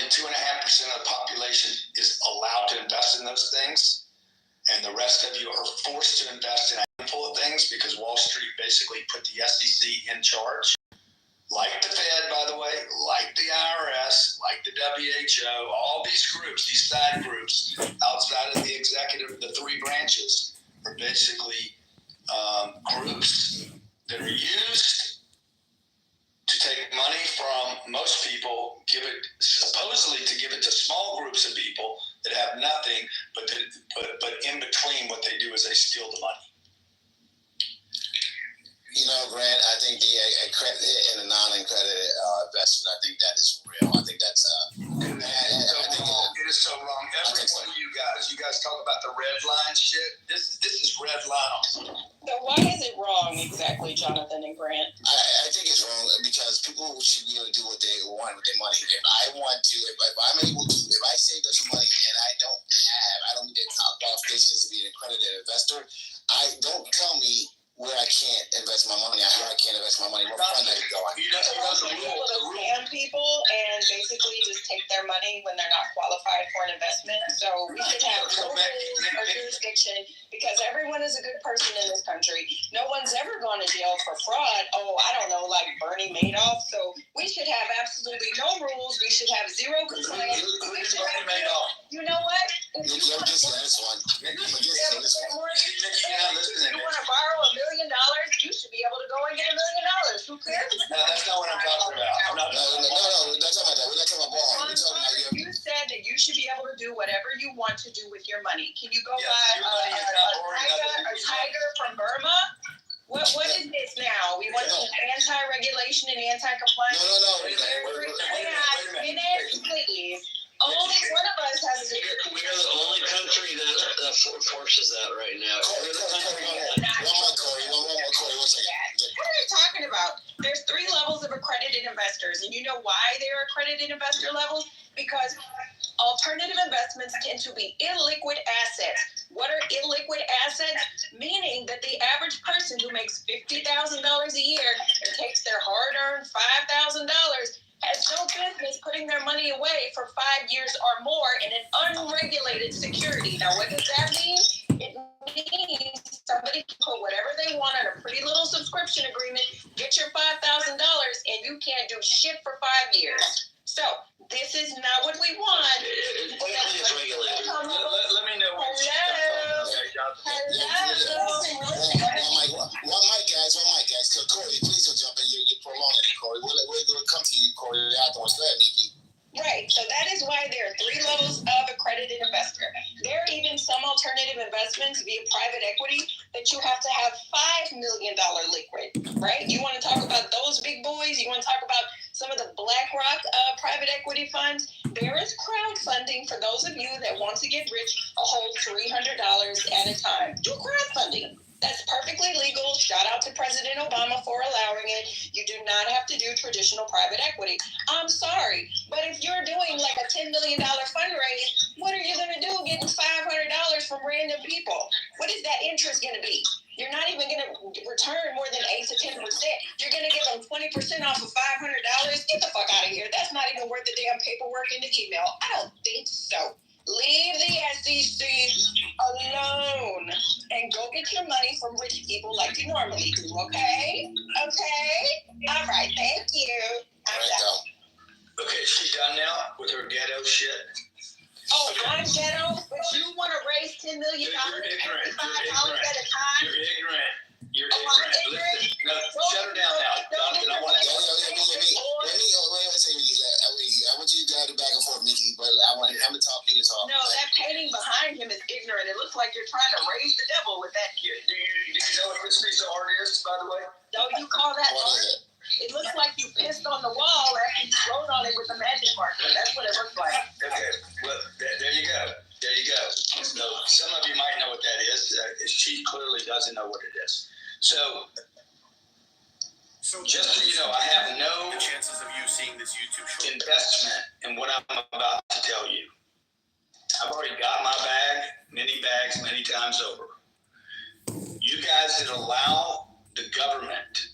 2.5% of the population is allowed to invest in those things, and the rest of you are forced to invest in a handful of things because Wall Street basically put the SEC in charge. Like the Fed, by the way, like the IRS, like the WHO, all these groups, these side groups outside of the executive, the three branches, are basically groups that are used to take money from most people, supposedly to give it to small groups of people that have nothing, but in between what they do is they steal the money. Grant, I think the accredited and the non-accredited investors, I think that is real. I think that's it is so wrong. Every one of you guys talk about the red line shit. This is red line. So why is it wrong exactly, Jonathan and Grant? I think it's wrong because people should be able to do what they want with their money. If I'm able to, if I save up some money and I don't need the qualifications to be an accredited investor, don't tell me where I can't invest my money, how I can't invest my money, what fund I can go on. So be able to scam people and basically just take their money when they're not qualified for an investment. So we should have no rules or jurisdiction because everyone is a good person in this country. No one's ever gone to jail for fraud. Oh, I don't know, like Bernie Madoff. So we should have absolutely no rules. We should have zero compliance. You know what? You just last one. You want to borrow $1 million? You should be able to go and get $1 million. Who cares? No, that's not what I'm talking about. No, that's not about that. We're not talking about borrowing. You said that you should be able to do whatever you want to do with your money. Can you go buy a tiger from Burma? What is this now? We want anti-regulation and anti-compliance? No. Finish, please. Only one of us has a We are the only country that forces that right now. Corey, one second. What are you talking about? There's 3 levels of accredited investors, and you know why they're accredited investor levels? Because alternative investments tend to be illiquid assets. What are illiquid assets? Meaning that the average person who makes $50,000 a year and takes their hard-earned $5,000 has no business putting their money away for 5 years or more in an unregulated security. Now, what does that mean? It means somebody can put whatever they want on a pretty little subscription agreement, get your $5,000, and you can't do shit for 5 years. So, this is not what we want. It's regulated. Let me know. One mic, guys. Corey, please don't jump in. You're prolonging it, Corey. We'll come to you, Corey, afterwards. Go ahead, Nikki. Right. So that is why there are 3 levels of accredited investor. There are even some alternative investments via private equity that you have to have $5 million liquid, right? You want to talk about those big boys? You want to talk about some of the BlackRock private equity funds? There is crowdfunding for those of you that want to get rich a whole $300 at a time. Do crowdfunding. That's perfectly legal. Shout out to President Obama for allowing it. You do not have to do traditional private equity. I'm sorry, but if you're doing like a $10 million fundraise, what are you going to do getting $500 from random people? What is that interest going to be? You're not even going to return more than 8 to 10%. You're going to give them 20% off of $500. Get the fuck out of here. That's not even worth the damn paperwork in the email. I don't think so. Leave the SEC alone and go get your money from rich people like you normally do, okay? All right, thank you. I'm done. Okay, she's done now with her ghetto shit. Oh, I'm ghetto, but you want to raise $10 million You're ignorant. $85 at a time? You're ignorant. I'm ignorant? Listen, no, shut her down now. Jonathan, I want to I want you to go back and forth, Nikki, but I'm going to talk you to talk. No, that painting behind him is ignorant. It looks like you're trying to raise the devil with that. Do you know what this piece of art is, by the way? Don't you call that art? It looks like you pissed on the wall after you wrote on it with a magic marker. That's what it looks like. Okay, well, there you go. So some of you might know what that is. She clearly doesn't know what it is. So just so you know, I have no chances of you seeing this YouTube show investment in what I'm about to tell you. I've already got my bag, many bags, many times over. You guys that allow the government,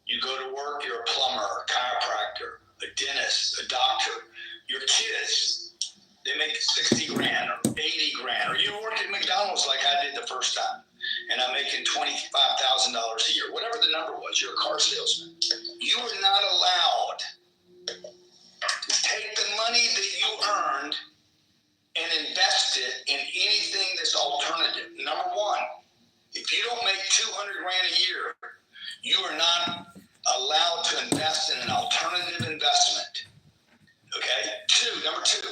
you go to work, you're a plumber, a chiropractor, a dentist, a doctor, your kids, they make 60 grand or 80 grand, or you work at McDonald's like I did the first time, and I'm making $25,000 a year, whatever the number was, you're a car salesman. You are not allowed to take the money that you earned and invest it in anything that's alternative. Number one, if you don't make 200 grand a year, you are not allowed to invest in an alternative investment. Okay? Number two,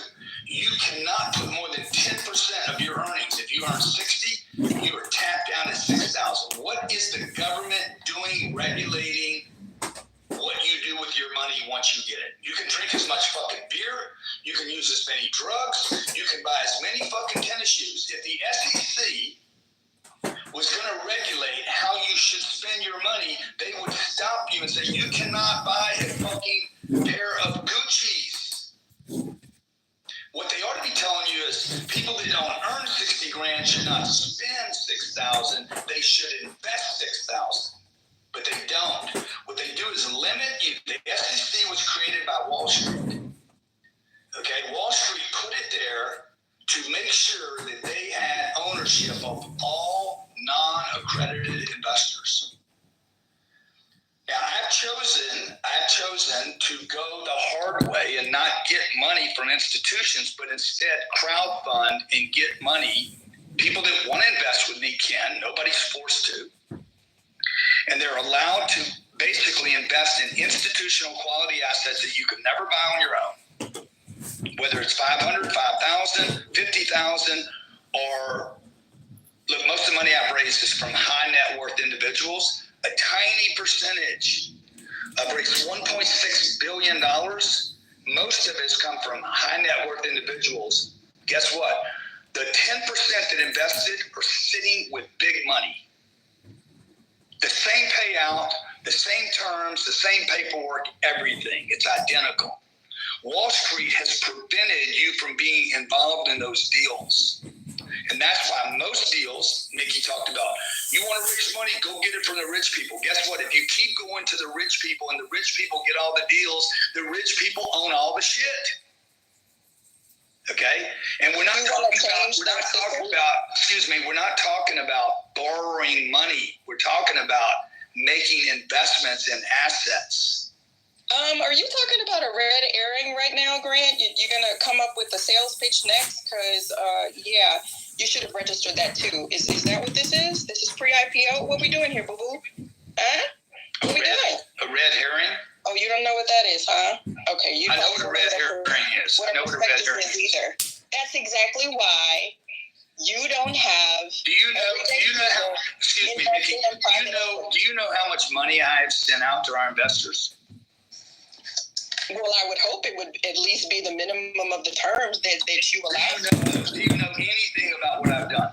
you cannot put more than 10% of your earnings. If you earn 60, you are tapped down at 6,000. What is the government doing regulating what you do with your money once you get it? You can drink as much fucking beer, you can use as many drugs, you can buy as many fucking tennis shoes. If the SEC was going to regulate how you should spend your money, they would stop you and say, you cannot buy a fucking pair of Gucci's. What they ought to be telling you is people that don't earn 60 grand should not spend 6,000, they should invest 6,000. But they don't. What they do is limit you. The SEC was created by Wall Street. Okay, Wall Street put it there to make sure that they had ownership of all non-accredited investors. Now, I've chosen to go the hard way and not get money from institutions, but instead crowdfund and get money. People that want to invest with me can. Nobody's forced to. And they're allowed to basically invest in institutional quality assets that you could never buy on your own. Whether it's 500, 5,000, 50,000, or look, most of the money I've raised is from high net worth individuals. A tiny percentage. I've raised $1.6 billion. Most of it's come from high net worth individuals. Guess what? The 10% that invested are sitting with big money. The same payout, the same terms, the same paperwork, everything. It's identical. Wall Street has prevented you from being involved in those deals. And that's why most deals, Mickey talked about, you want to raise money, go get it from the rich people. Guess what? If you keep going to the rich people and the rich people get all the deals, the rich people own all the shit. Okay? And we're not talking about borrowing money. We're talking about making investments in assets. Are you talking about a red herring right now, Grant? You're going to come up with the sales pitch next? Because, you should have registered that too. Is that what this is? This is pre-IPO? What we doing here, boo-boo? Huh? What we doing? A red herring? Oh, you don't know what that is, huh? Okay. I know what a red herring is. I know what a red herring is. Either. That's exactly why you don't have... Do you know how... Excuse me, Nikki. Do you know how much money I've sent out to our investors? Well, I would hope it would at least be the minimum of the terms that you allow. Do you know anything about what I've done?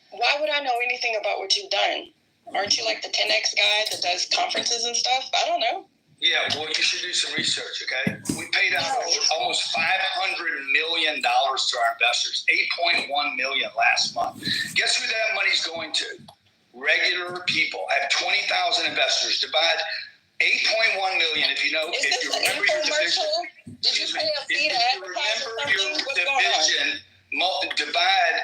Why would I know anything about what you've done? Aren't you like the 10X guy that does conferences and stuff? I don't know. Yeah, well, you should do some research, okay? We paid out almost $500 million to our investors, $8.1 million last month. Guess who that money's going to? Regular people. I have 20,000 investors. Divide 8.1 million, if you know, if you remember your division. Did you pay a fee to advertise or something? What's going on? Divide,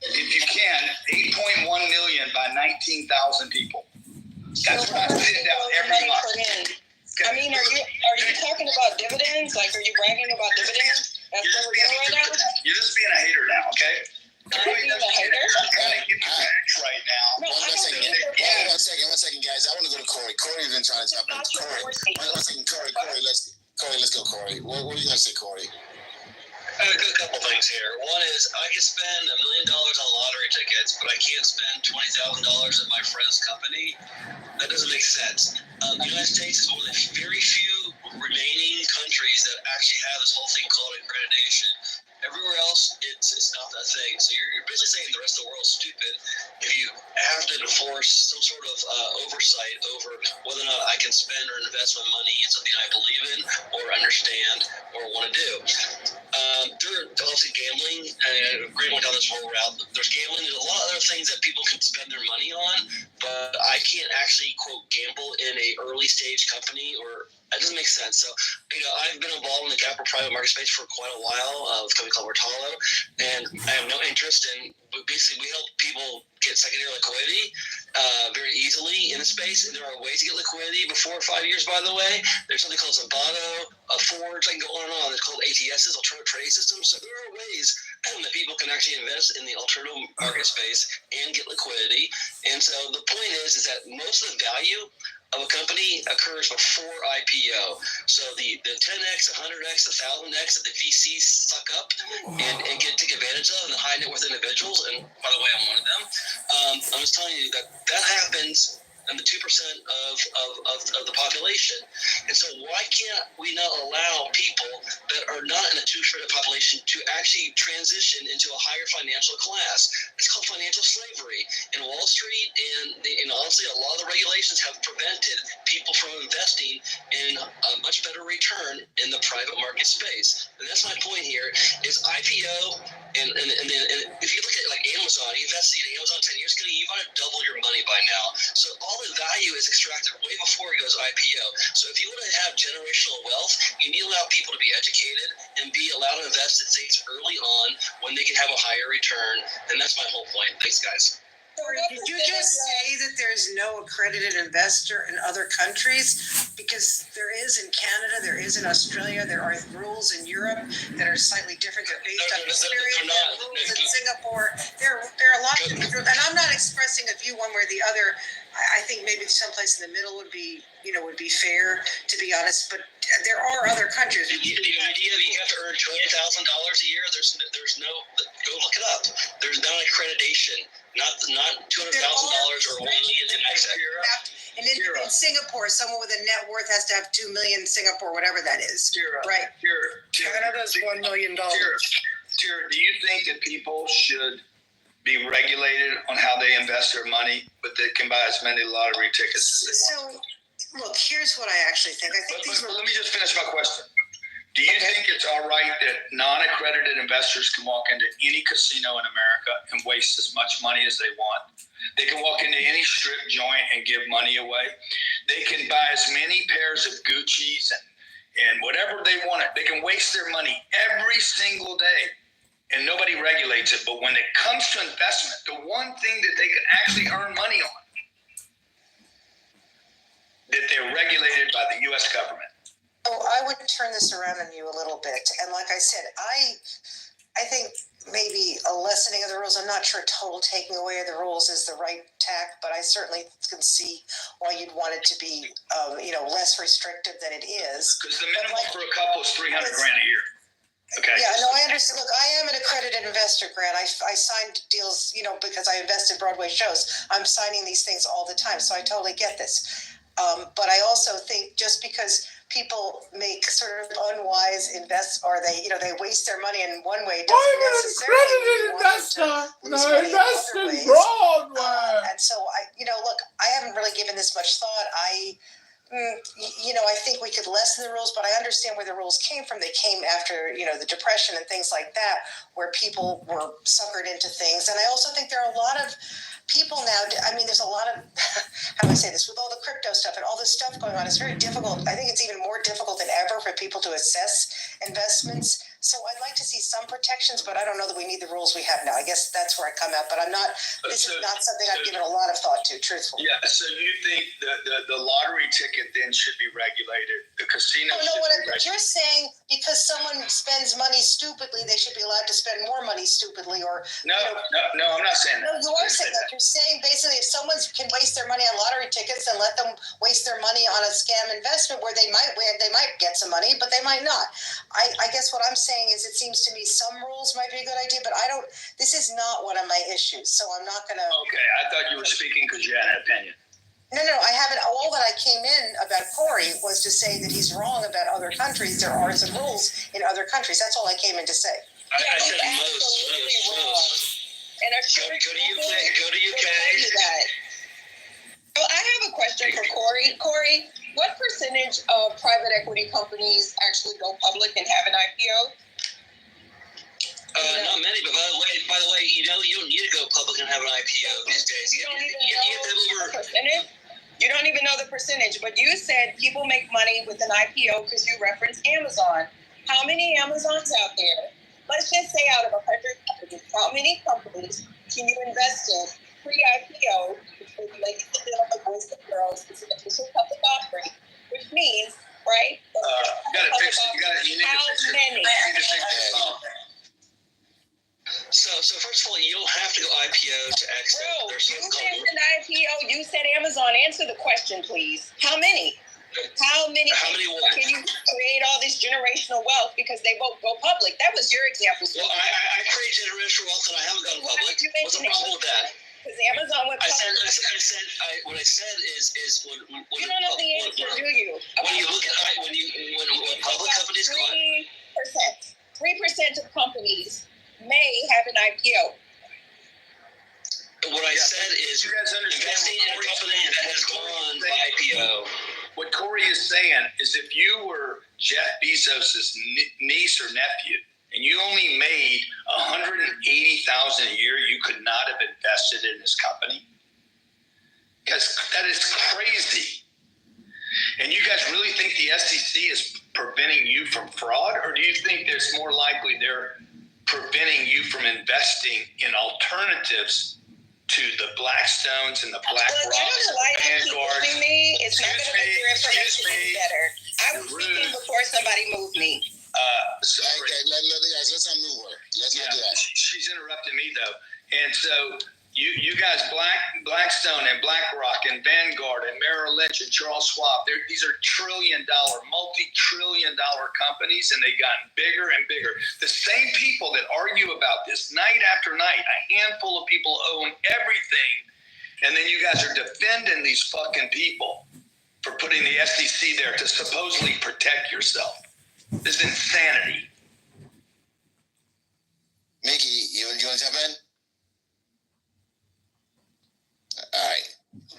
if you can, 8.1 million by 19,000 people. That's what I send out every month. I mean, are you talking about dividends? Like, are you bragging about dividends? That's what we're doing right now? You're just being a hater now, okay? I'm being a hater? I'm trying to get facts right now. No, one second, guys. I want to go to Corey. Corey's been trying to jump in. Corey, let's go, Corey. What are you going to say, Corey? I have a couple things here. One is I can spend $1 million on lottery tickets, but I can't spend $20,000 at my friend's company. That doesn't make sense. The United States is one of the very few remaining countries that actually have this whole thing called accreditation. Everywhere else, it's not that thing. So you're basically saying the rest of the world's stupid if you have to enforce some sort of oversight over whether or not I can spend or invest my money in something I believe in or understand or want to do. There are obviously gambling. Grant went down this whole route. There's gambling. There's a lot of other things that people can spend their money on, but I can't actually, quote, gamble in a early stage company or... That doesn't make sense. So, I've been involved in the capital private market space for quite a while with a company called Bertolo, and I have no interest in. Basically, we help people get secondary liquidity very easily in the space, and there are ways to get liquidity before 5 years. By the way, there's something called Zabato, Forge. I can go on and on. It's called ATSs, alternative trading systems. So there are ways that people can actually invest in the alternative market space and get liquidity. And so the point is that most of the value of a company occurs before IPO. So the 10x, 100x, 1000x that the VCs suck up and take advantage of, and the high net worth individuals, and by the way, I'm one of them. I'm just telling you that happens in the 2% of the population. And so why can't we not allow people that are not in the 2% of the population to actually transition into a higher financial class? It's called financial slavery. And Wall Street and honestly, a lot of the regulations have prevented people from investing in a much better return in the private market space. And that's my point here is IPO. And if you look at like Amazon, you invested in Amazon 10 years ago, you want to double your money by now. So all the value is extracted way before it goes IPO. So if you want to have generational wealth, you need to allow people to be educated and be allowed to invest in things early on when they can have a higher return. And that's my whole point. Thanks, guys. Did you just say that there's no accredited investor in other countries? Because there is in Canada, there is in Australia, there are rules in Europe that are slightly different. They're based on experience. There are rules in Singapore. There are lots of things. And I'm not expressing a view one way or the other. I think maybe someplace in the middle would be fair, to be honest. But there are other countries. The idea that you have to earn $20,000 a year, there's no. Go look it up. There's not accreditation. Not $200,000 or $1 million in And in Singapore, someone with a net worth has to have 2 million Singapore, whatever that is. Right. Canada's $1 million. Tara, do you think that people should be regulated on how they invest their money, but they can buy as many lottery tickets as they want? So, look, here's what I actually think. I think Let me just finish my question. Do you think it's all right that non-accredited investors can walk into any casino in America and waste as much money as they want? They can walk into any strip joint and give money away. They can buy as many pairs of Gucci's and whatever they want. They can waste their money every single day, and nobody regulates it. But when it comes to investment, the one thing that they can actually earn money on, that they're regulated by the U.S. government. So I would turn this around on you a little bit. And like I said, I think maybe a lessening of the rules. I'm not sure total taking away of the rules is the right tack, but I certainly can see why you'd want it to be, less restrictive than it is. Because the minimum for a couple is $300,000 a year. Okay. Yeah, no, I understand. Look, I am an accredited investor, Grant. I signed deals, because I invest in Broadway shows. I'm signing these things all the time, so I totally get this. But I also think just because people make sort of unwise or they waste their money in one way doesn't necessarily invest in Broadway. And so look, I haven't really given this much thought. I think we could lessen the rules, but I understand where the rules came from. They came after, the Depression and things like that, where people were suckered into things. And I also think there are a lot of people now, there's a lot of, how do I say this, with all the crypto stuff and all this stuff going on, it's very difficult. I think it's even more difficult than ever for people to assess investments. So I'd like to see some protections, but I don't know that we need the rules we have now. I guess that's where I come out, but this is not something I've given a lot of thought to, truthfully. Yeah, so you think the lottery ticket then should be regulated? The casino should be regulated? You're saying because someone spends money stupidly, they should be allowed to spend more money stupidly, or... No, I'm not saying that. No, you are saying that. You're saying basically if someone can waste their money on lottery tickets, then let them waste their money on a scam investment where they might win, they might get some money, but they might not. I guess what I'm saying is it seems to me some rules might be a good idea, but this is not one of my issues, so I'm not going to... Okay, I thought you were speaking because you had an opinion. No, I haven't. All that I came in about Corey was to say that he's wrong about other countries. There are some rules in other countries. That's all I came in to say. I said most. And go to UK. Well, I have a question for Corey. Corey, what percentage of private equity companies actually go public and have an IPO? Not many, but by the way, you don't need to go public and have an IPO these days. You don't even know the percentage, but you said people make money with an IPO because you referenced Amazon. how many Amazons out there? Let's just say out of 100 companies, how many companies can you invest in pre-IPO, which will be like the boys and girls, it's an official public offering, which means, right? You gotta fix it. You need how to fix it. many? You need to fix it. So first of all, you don't have to go IPO to exit. Bro, There's you something said called an IPO. You said Amazon. Answer the question, please. How many? How many what? can you create all this generational wealth because they both go public? That was your example. Well, I create generational wealth and I haven't gone public. What's the problem with that? Because Amazon went public. What I said is when You don't know the answer, do you? When you look at when public companies go 3% of companies may have an IPO. what I said is You guys understand investing in a company that has gone IPO. What Corey is saying is if you were Jeff Bezos' niece or nephew and you only made $180,000 a year, you could not have invested in this company. Because that is crazy. And you guys really think the SEC is preventing you from fraud? Or do you think there's more likely they're preventing you from investing in alternatives to the Blackstones and the BlackRocks and the Vanguards? It's not going to make your information any better. I was speaking before somebody moved me. Sorry. Okay, let's not move her. Let's not do that. She's interrupting me though. And so you guys, Blackstone and BlackRock and Vanguard and Merrill Lynch and Charles Schwab, these are multi-trillion-dollar companies, and they've gotten bigger and bigger. The same people that argue about this night after night, a handful of people own everything, and then you guys are defending these fucking people for putting the SEC there to supposedly protect yourself. This is insanity. Mickey, you want to jump in? All right.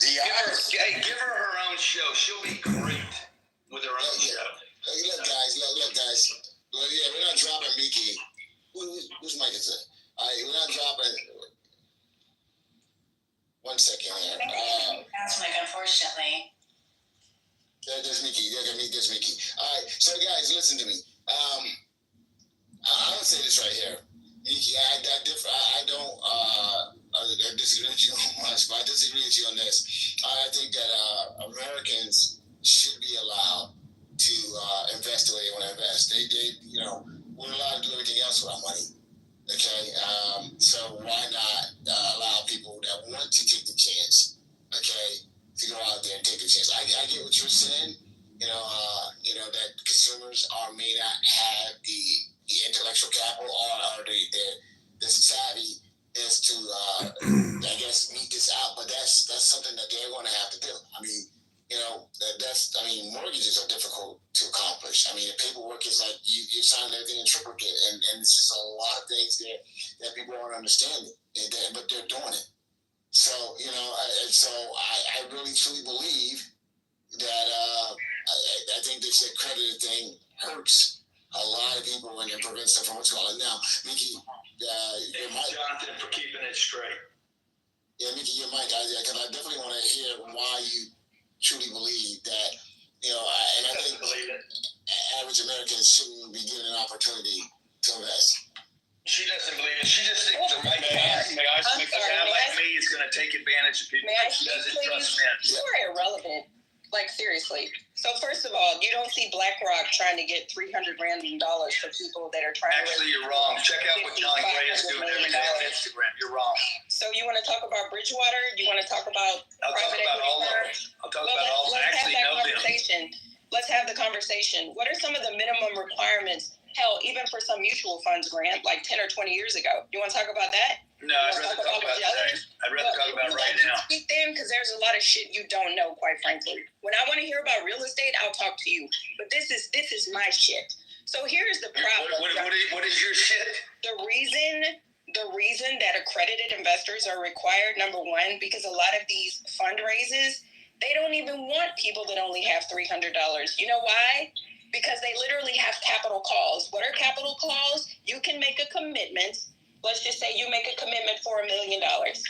Give her her own show. She'll be great with her own show. Look, guys. Well, yeah, we're not dropping Mickey. Whose mic is it? All right, we're not dropping. 1 second here. That's Mike, unfortunately. There's Mickey. There's Mickey. All right, so guys, listen to me. I would say this right here. Mickey, I disagree with you on much, but I disagree with you on this. I think that Americans should be allowed to invest the way they want to invest. We're allowed to do everything else with our money. Okay, so why not allow people that want to take the chance, okay, to go out there and take the chance? I get what you're saying. That consumers may not have the intellectual capital or the society is to I guess meet this out, but that's something that they're going to have to do. I mean, mortgages are difficult to accomplish. I mean, the paperwork is like you sign everything in triplicate, and it's just a lot of things there that people aren't understanding, but they're doing it. So I really truly believe that I think this accredited thing hurts a lot of people and it prevents them from what's going on. Now, Mickey, your mic. Jonathan, for keeping it straight. Yeah, Mickey, your mic, because I definitely want to hear why you truly believe that, and I think average Americans shouldn't be given an opportunity to invest. She doesn't believe it. She just thinks the right guy, a guy like me, is going to take advantage of people. She doesn't trust men. You are irrelevant. Like, seriously. So, first of all, you don't see BlackRock trying to get $300 million for people that are trying to... Actually, you're wrong. Check out what John Gray is doing every day on Instagram. You're wrong. So, you want to talk about Bridgewater? You want to talk about private equity? I'll talk about all of them. I actually know them. Let's have the conversation. What are some of the minimum requirements? Hell, even for some mutual funds, Grant, like 10 or 20 years ago. You want to talk about that? No, I'd rather talk about today. I'd rather talk about right now. Speak then, because there's a lot of shit you don't know, quite frankly. When I want to hear about real estate, I'll talk to you. But this is my shit. So here's the problem. What is your shit? The reason that accredited investors are required, number one, because a lot of these fundraisers, they don't even want people that only have $300. You know why? Because they literally have capital calls. What are capital calls? You can make a commitment. Let's just say you make a commitment for $1 million,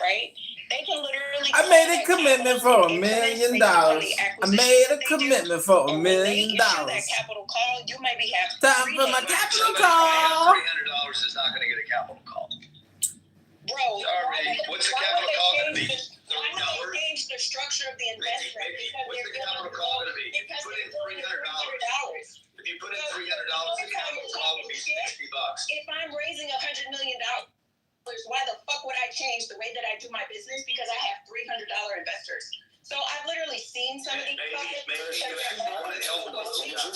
right? They can literally. I made a commitment for $1 million. I made a commitment for $1 million. That capital call, you maybe have time for my capital $300 call. is not going to get a capital call. Bro, What's the capital call going to be? Why would they change the structure of the investment? What's the capital call going to be? Because Put in $300. If you put in $300, the capital call would be $60. If I'm raising $100 million, why the fuck would I change the way that I do my business? Because I have $300 investors. So I've literally seen some of these Maybe you want to help the little guy.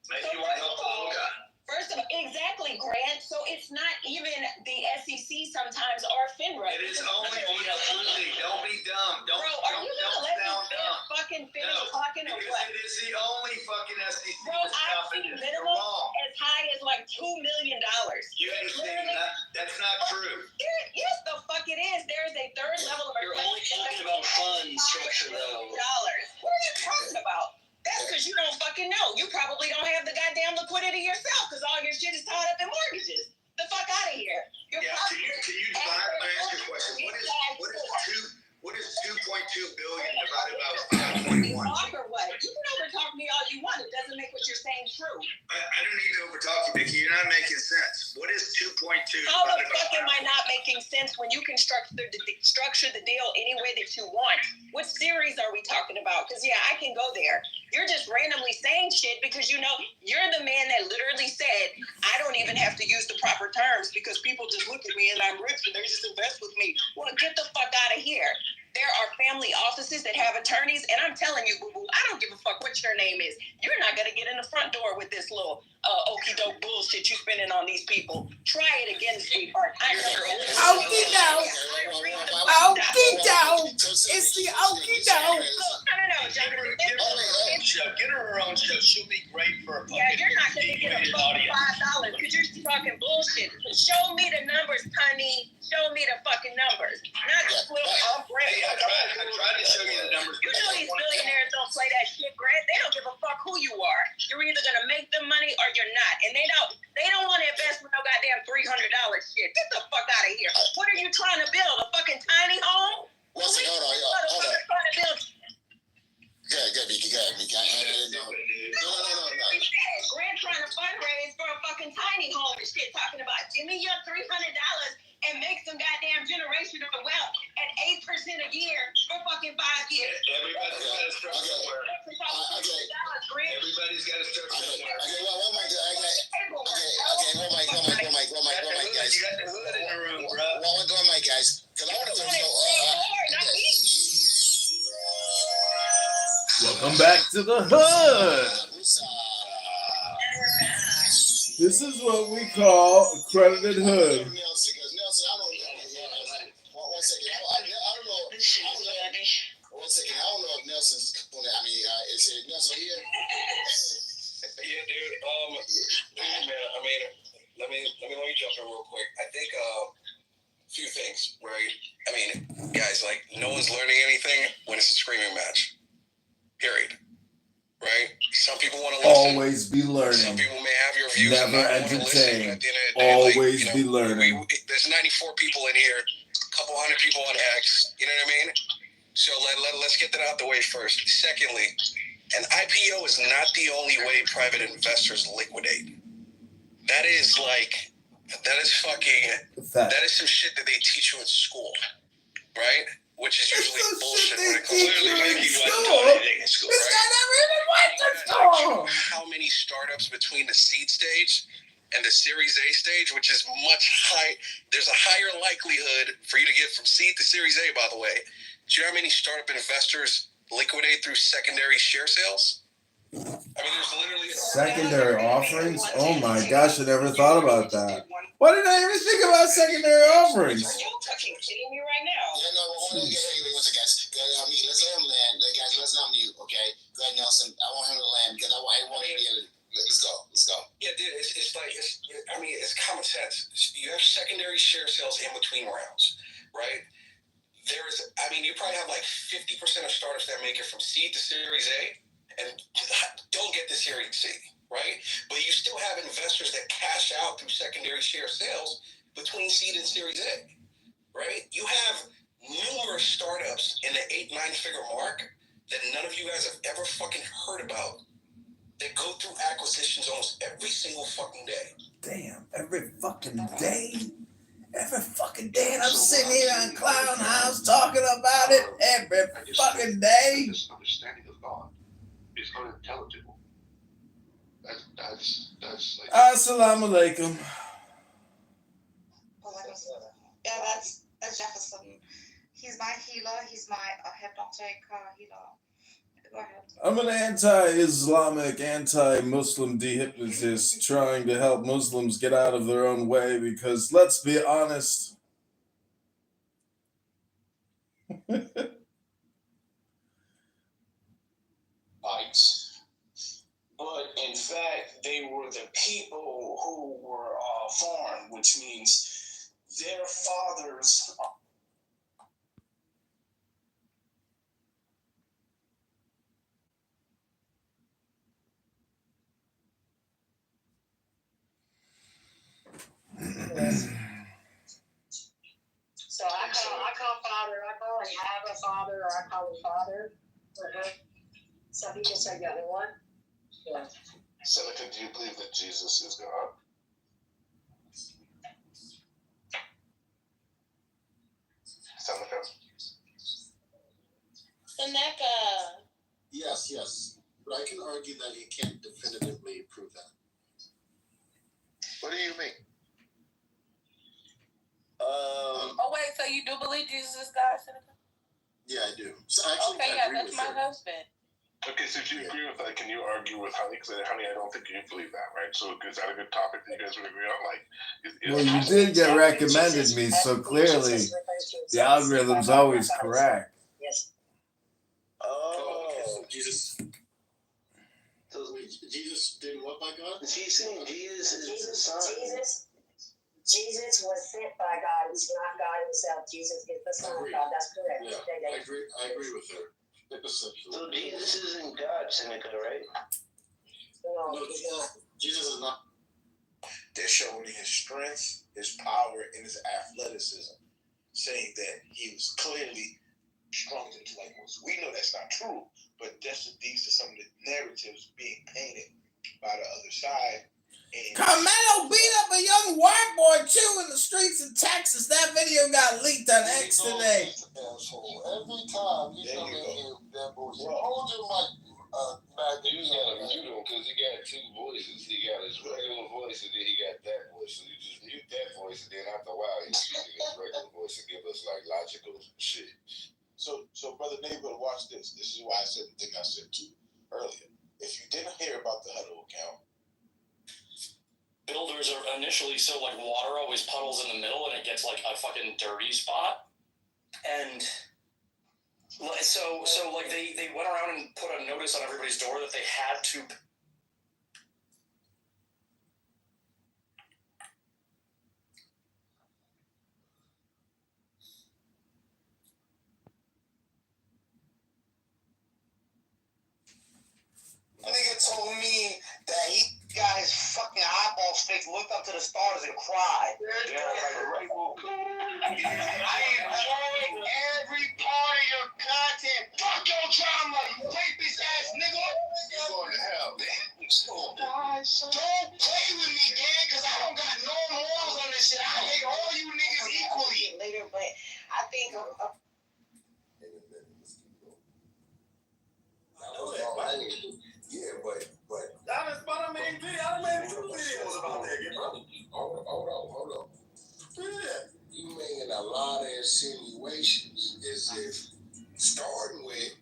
Maybe you want to help the little guy. First of all, exactly, Grant. So it's not even the SEC sometimes or FINRA. It is only don't be dumb. Bro, are you gonna let me fucking finish talking or what? It is the only fucking SEC. Bro, I've seen minimum as high as like $2 million. You ain't seen that? That's not true. Yes, the fuck it is. There is a third level of. You're only talking about fund structure though. What are you talking about? That's because you don't fucking know. You probably don't have the goddamn liquidity yourself because all your shit is tied up in mortgages. The fuck out of here. Can you divide? Let me ask you a question. What is 2.2 billion divided by 5.1? Or what? You can overtalk me all you want. It doesn't make what you're saying true. I don't need to overtalk you, Vicky. You're not making sense. What is 2.2? How the fuck am I not making sense when you can structure the deal any way that you want? What series are we talking about? Because yeah, I can go there. You're just randomly saying shit because you know you're the man that literally said I don't even have to use the proper terms because people just look at me and I'm rich and they just invest with me. Well, get the fuck out of here. There are family offices that have attorneys, and I'm telling you, boo-boo, I don't give a fuck what your name is. You're not going to get in the front door with this little okey-doke bullshit you spending on these people. Try it again, sweetheart. Okey-doke. Okey-doke. It's the okey-doke. No, Jonathan. Get her her own show. She'll be great for a Yeah, you're not going to get a fucking $5 because you're talking bullshit. Show me the numbers, honey. Show me the fucking numbers. Not this little Hey, I tried to show you the numbers. You know these billionaires don't play that shit, Grant. They don't give a fuck who you are. You're either gonna make them money or you're not. And they don't want to invest with no goddamn $300 shit. Get the fuck out of here. What are you trying to build? A fucking tiny home? Hold on. Trying to build. Good, Vicky. Good, Vicky. No. Grant trying to fundraise for a fucking tiny home and shit, talking about give me your $300 and make some goddamn generational wealth at 8% a year for fucking 5 years. Everybody's got to start somewhere. Everybody's got to start somewhere. One mic, guys. You got the hood in the room, bro. One mic, guys. Because I want to Welcome back to the hood. This is what we call accredited hood. One second. I don't know if Nelson's. Is it Nelson here? Yeah, dude. Man, let me jump in real quick. I think a few things, right? Guys, like no one's learning anything when it's a screaming match. Period. Right? Some people want to listen. Always be learning. Some people may have your views. Never entertain. Always be learning. There's 94 people in here, a couple hundred people on X. You know what I mean? So let's get that out the way first. Secondly, an IPO is not the only way private investors liquidate. That is some shit that they teach you in school, right? Which is usually bullshit when it comes to making anything in school, This guy never even went to school. How many startups between the seed stage and the Series A stage, which is much high, there's a higher likelihood for you to get from seed to Series A, by the way. Do you know how many startup investors liquidate through secondary share sales? There's literally secondary offerings? Oh my gosh, I never thought about that. Why did I even think about secondary offerings? Are you fucking kidding me right now? Yeah, no, hold on, guys. Let's let him land. Guys, let's not mute, okay? Go ahead, Nelson. I want him to land because I want him to be able to. Let's go. Yeah, dude, it's common sense. You have secondary share sales in between rounds, right? You probably have like 50% of startups that make it from seed to Series A and don't get to Series C, right? But you still have investors that cash out through secondary share sales between seed and Series A, right? You have numerous startups in the 8-9 figure mark that none of you guys have ever fucking heard about. They go through acquisitions almost every single fucking day. Damn, every fucking day. Every fucking day, and I'm sitting here on Clown House talking about it every fucking day. This understanding of God is unintelligible. That's like. Assalamu alaikum. Yeah, that's Jefferson. He's my healer. He's my hypnotic healer. Go ahead. I'm an anti-Islamic, anti-Muslim dehypnotist trying to help Muslims get out of their own way because, let's be honest, Fights. But in fact, they were the people who were foreign, which means their fathers. So I call father. I call him have a father, or I call him father. Some people say the other one. Yeah. Seneca, do you believe that Jesus is God? Seneca. Yes. But I can argue that you can't definitively prove that. What do you mean? Oh wait, so you do believe Jesus is God, Seneca? Yeah, I do. So actually, Okay, I yeah, agree that's with my her. husband. Okay, so if you agree with that, can you argue with Honey? Because Honey, I don't think you believe that, right? So is that a good topic that you guys would agree on? Like, well, you did get recommended me, so clearly the algorithm's always correct. Yes. So Jesus did what by God? He's saying Jesus is the Son. Jesus was sent by God. He's not God himself. Jesus is the Son of God. That's correct. Yeah, I agree with her. So Jesus isn't God, Seneca, right? No, Jesus is not. They're showing his strength, his power, and his athleticism, saying that he was clearly strong to like most. We know that's not true, but these are some of the narratives being painted by the other side. Carmelo beat up a young white boy too in the streets of Texas. That video got leaked on X today. Asshole. Every time you come in here with that bullshit, hold your mic back. You just gotta mute him because he got two voices. He got his regular voice and then he got that voice. So you just mute that voice and then after a while he's using his regular voice to give us like logical shit. So Brother David, watch this. This is why I said the thing I said to you earlier. If you didn't hear about the huddle account, builders are initially so like water always puddles in the middle and it gets like a fucking dirty spot. And so like they went around and put a notice on everybody's door that they had to. Nigga told me that he got his fucking eyeballs fixed, looked up to the stars and cried. Yeah, like a right wolf. I enjoyed every part of your content. Fuck your drama, you rapist ass nigga. You're going to hell. Don't play with me, gang, because I don't got no morals on this shit. I hate all you niggas equally. Later, but I think Yeah, but I made two videos about that, bro. Hold on. Yeah, you making a lot of insinuations as if starting with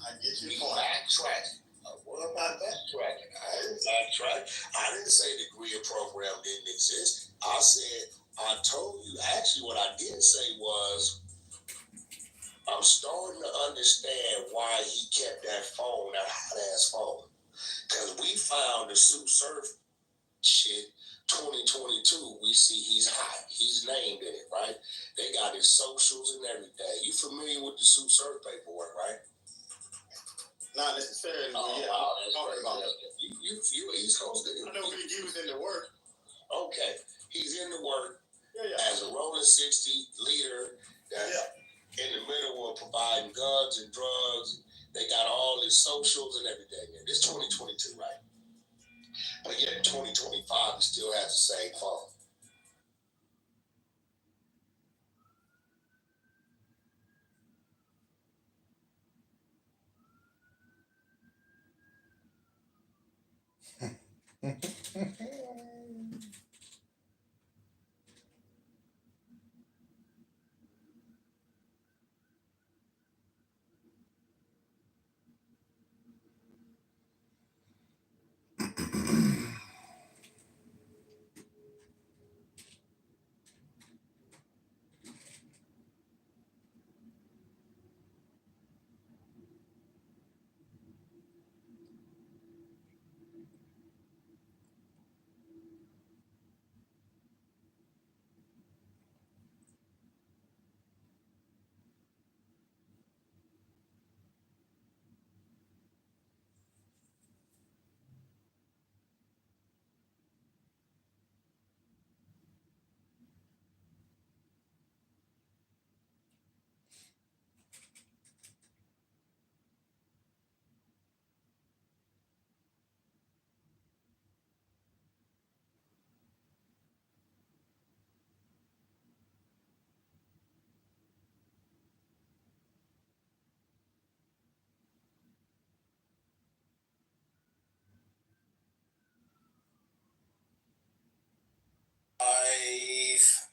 I get you backtrack. What about backtracking? I didn't backtrack. I didn't say the GRIA program didn't exist. I told you, actually what I did say was I'm starting to understand why he kept that phone, that hot ass phone. Because we found the Sue Surf shit 2022. We see he's hot. He's named in it, right? They got his socials and everything. You familiar with the Sue Surf paperwork, right? not necessarily. You East Coast nigga. I know he was in the work. Okay, he's in the work Yeah. as a rolling 60 leader. buying guns and drugs. They got all these socials and everything. And it's 2022, right? But yet 2025, it still has the same phone.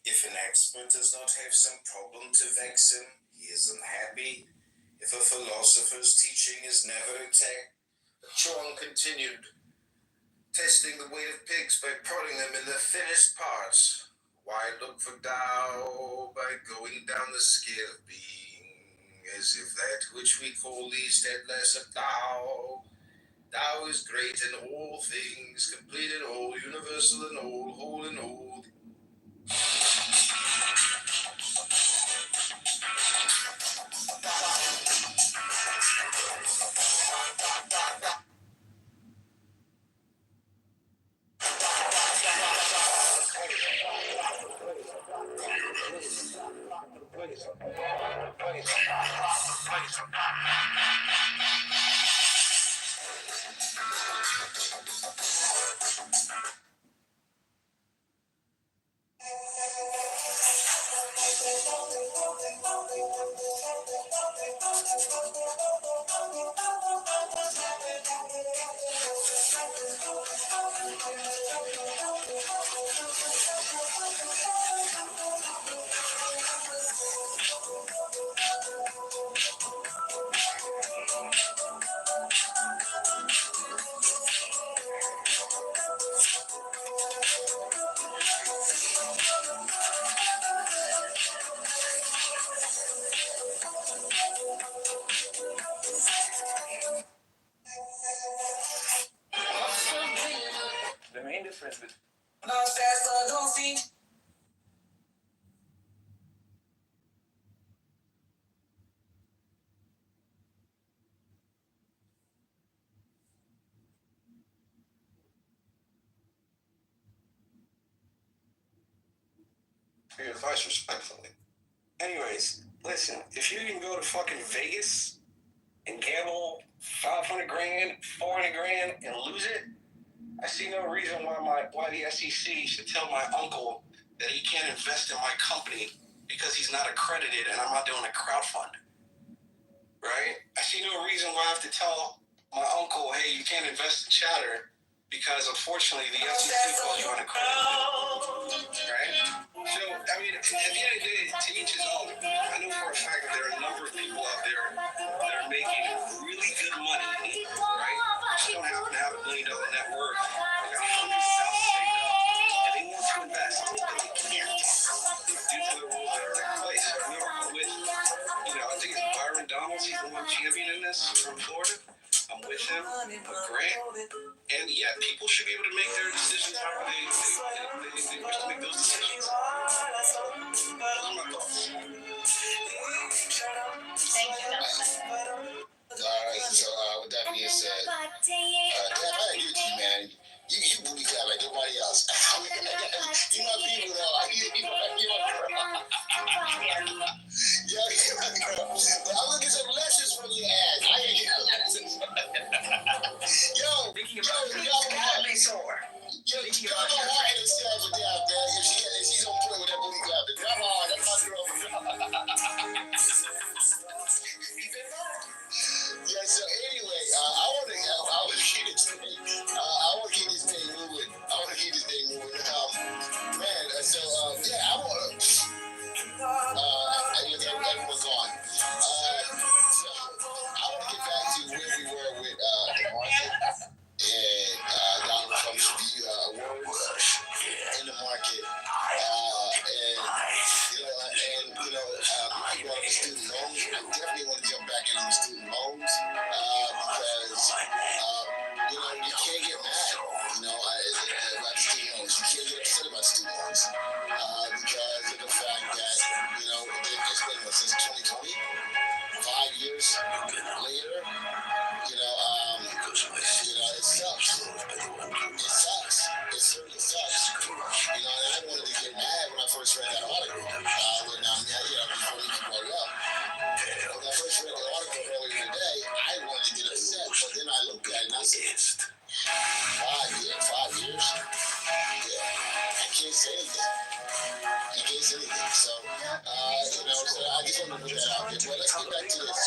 If an expert does not have some problem to vex him, he is unhappy. If a philosopher's teaching is never attacked, Chuang continued, testing the weight of pigs by prodding them in their thinnest parts. Why look for Tao by going down the scale of being, as if that which we call least had less of Tao. Tao is great in all things, complete in all, universal in all, whole in all. The main difference between For your advice respectfully. Anyways, listen, if you can go to fucking Vegas and gamble 500 grand, 400 grand, and lose it, I see no reason why the SEC should tell my uncle that he can't invest in my company because he's not accredited and I'm not doing a crowdfund. Right? I see no reason why I have to tell my uncle, hey, you can't invest in Chatter because unfortunately the FCC calls you unaccredited. Right? So, I mean, at the end of the day, to each his own. I know for a fact that there are a number of people out there that are making really good money, right? Just don't happen to have $1 million net worth. They got hundreds of thousands saved up, and they want to invest, but they can't due to the rules that are in place. So I remember with, I think it's Byron Donalds, he's the one championing this from Florida. I'm with him, with Grant, and yeah, people should be able to make their decisions however they wish to make those decisions. Those are my thoughts. Thank you. Alright, so with that being said, Dad, I agree with you, man. You booty clap like nobody else. You my people, though. You my girl. Yeah, you my girl. But I'm market, I brought up the student loans. I definitely want to jump back in on the student loans because you can't get mad, about student loans. You can't get upset about student loans because of the fact that it's been since 2020, 5 years later. It sucks. It sucks. It certainly sucks. And I wanted to get mad when I first read that article. Before we brought it up. When I first read the article earlier today, I wanted to get upset, but then I looked at it and I said, 5 years? Yeah. I can't say anything. So, so I just wanted to put that out there. But let's get back to this.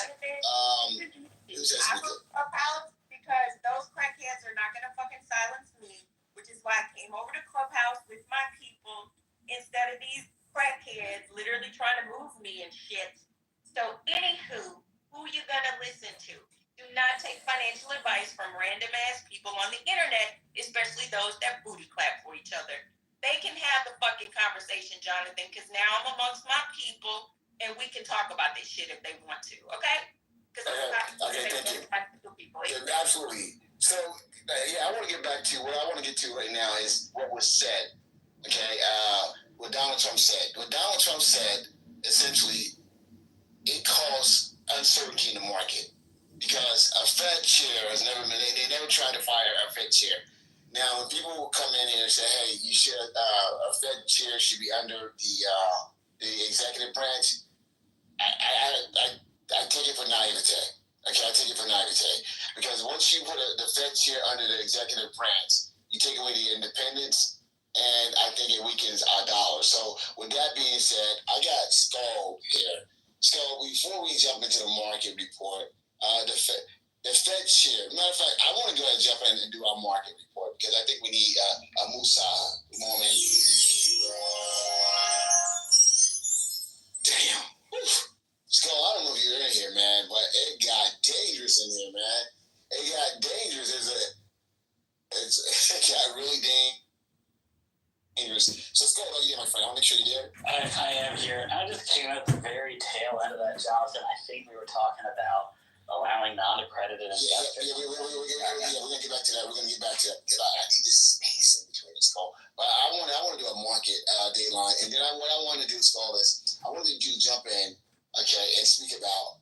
Who's asking me? Because those crackheads are not going to fucking silence me, which is why I came over to Clubhouse with my people instead of these crackheads literally trying to move me and shit. So, anywho, who you going to listen to? Do not take financial advice from random ass people on the internet, especially those that booty clap for each other. They can have the fucking conversation, Jonathan, because now I'm amongst my people and we can talk about this shit if they want to, okay? Okay, thank you. Yeah, absolutely. So, I want to get back to what I want to get to right now is what was said. Okay, what Donald Trump said. What Donald Trump said, essentially, it caused uncertainty in the market because a Fed chair has never been. They never tried to fire a Fed chair. Now, when people will come in here and say, "Hey, you should a Fed chair should be under the executive branch," I take it for naivete. Okay, I take it for naivete. Because once you put the Fed chair under the executive branch, you take away the independence, and I think it weakens our dollar. So, with that being said, I got Skull here. Skull, before we jump into the market report, the Fed chair, matter of fact, I want to go ahead and jump in and do our market report because I think we need a Musa moment. Damn. Whew. Skull, I don't know if you're in here, man, but it got dangerous in here, man. It got dangerous. It got really dangerous. So, Skull, are you here, my friend? I'll make sure you're there. I am here. I just came at the very tail end of that, Jonathan. I think we were talking about allowing non-accredited investors. We're going to get back to that. Because I need this space in between this call. But I want to do a market dayline. And then what I want to do, Skull, is I want you to jump in, okay, and speak about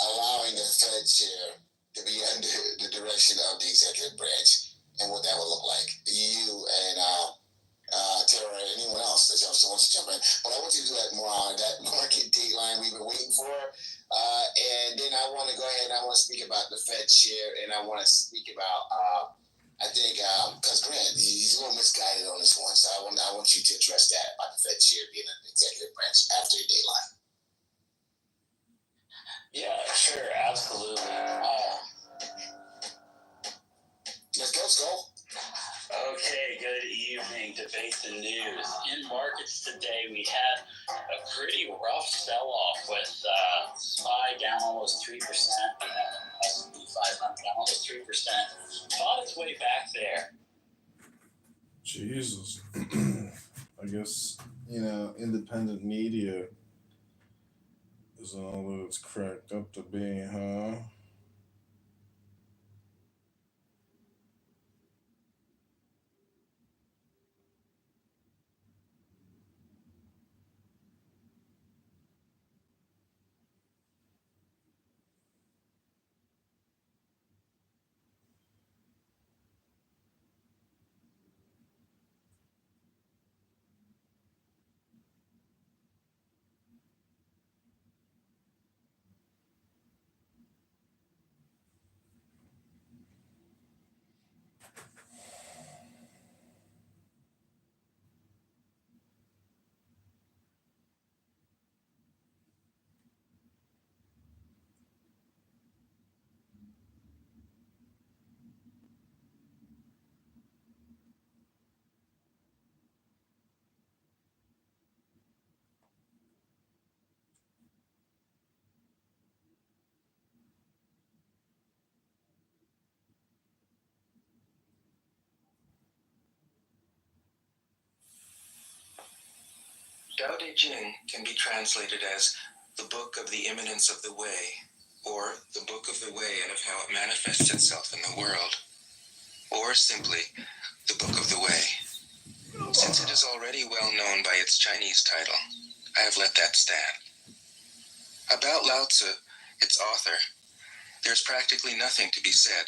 allowing the Fed chair to be under the direction of the executive branch and what that would look like. You and Tara and anyone else that wants to jump in. But I want you to do that more on that market dateline we've been waiting for. And then I want to go ahead and I want to speak about the Fed chair and I want to speak about, I think, because Grant, he's a little misguided on this one. So I want you to address that about the Fed chair being an executive branch after your dateline. Yeah, sure, absolutely. Let's go. Okay, good evening, Debate the News. In markets today, we had a pretty rough sell-off with SPY down almost 3%, S&P 500 down almost 3%. Fought its way back there. Jesus. I guess, independent media isn't all that it's cracked up to be, huh? Tao Te Ching can be translated as the book of the imminence of the way, or the book of the way and of how it manifests itself in the world, or simply the book of the way. Since it is already well known by its Chinese title, I have let that stand. About Lao Tzu, its author, there's practically nothing to be said.